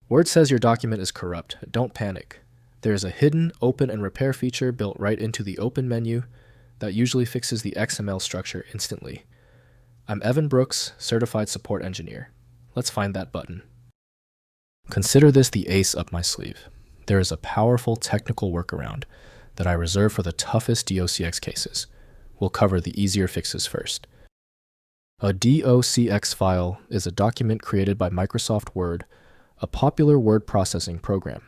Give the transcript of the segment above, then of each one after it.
Word says your document is corrupt. Don't panic. There is a hidden open and repair feature built right into the open menu that usually fixes the XML structure instantly. I'm Evan Brooks, Certified Support Engineer. Let's find that button. Consider this the ace up my sleeve. There is a powerful technical workaround that I reserve for the toughest DOCX cases. We'll cover the easier fixes first. A DOCX file is a document created by Microsoft Word, a popular word processing program.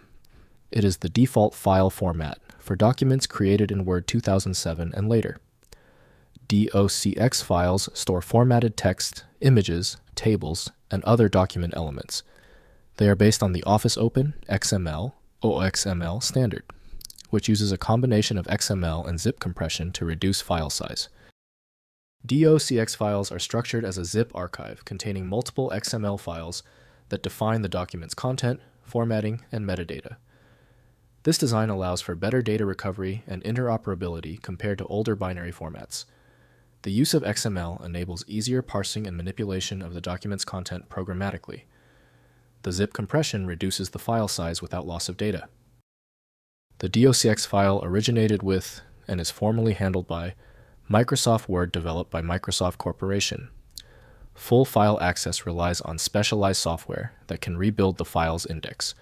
It is the default file format for documents created in Word 2007 and later. DOCX files store formatted text, images, tables, and other document elements. They are based on the Office Open XML (OXML) standard, which uses a combination of XML and zip compression to reduce file size. DOCX files are structured as a zip archive containing multiple XML files that define the document's content, formatting, and metadata. This design allows for better data recovery and interoperability compared to older binary formats. The use of XML enables easier parsing and manipulation of the document's content programmatically. The zip compression reduces the file size without loss of data. The DOCX file originated with and is formally handled by Microsoft Word developed by Microsoft Corporation. Full file access relies on specialized software that can rebuild the file's index.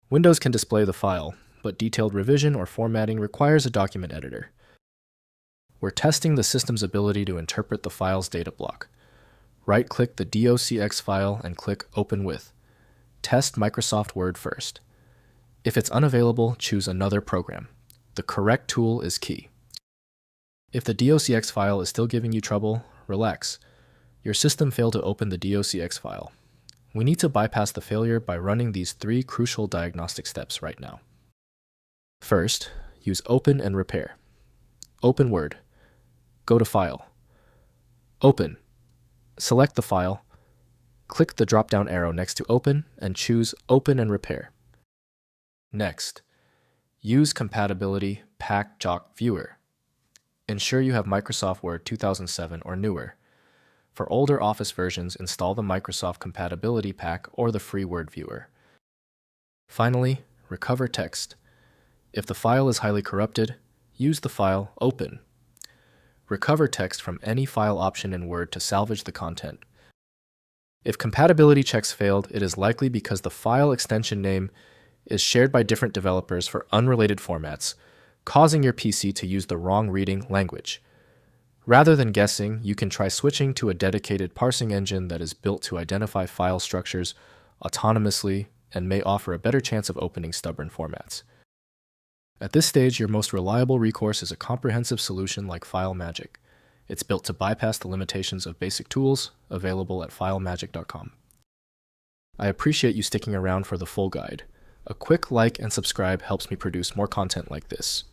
Windows can display the file, but detailed revision or formatting requires a document editor. We're testing the system's ability to interpret the file's data block. Right-click the DOCX file and click Open With. Test Microsoft Word first. If it's unavailable, choose another program. The correct tool is key. If the DOCX file is still giving you trouble, relax. Your system failed to open the DOCX file. We need to bypass the failure by running these 3 crucial diagnostic steps right now. First, use Open and Repair. Open Word. Go to File. Open. Select the file. Click the drop-down arrow next to Open and choose Open and Repair. Next, use Compatibility Pack.joc Viewer. Ensure you have Microsoft Word 2007 or newer. For older Office versions, install the Microsoft Compatibility Pack or the free Word Viewer. Finally, recover text. If the file is highly corrupted, use the file Open. Recover text from any file option in Word to salvage the content. If compatibility checks failed, it is likely because the file extension name is shared by different developers for unrelated formats, causing your PC to use the wrong reading language. Rather than guessing, you can try switching to a dedicated parsing engine that is built to identify file structures autonomously and may offer a better chance of opening stubborn formats. At this stage, your most reliable recourse is a comprehensive solution like FileMagick. It's built to bypass the limitations of basic tools, available at filemagick.com. I appreciate you sticking around for the full guide. A quick like and subscribe helps me produce more content like this.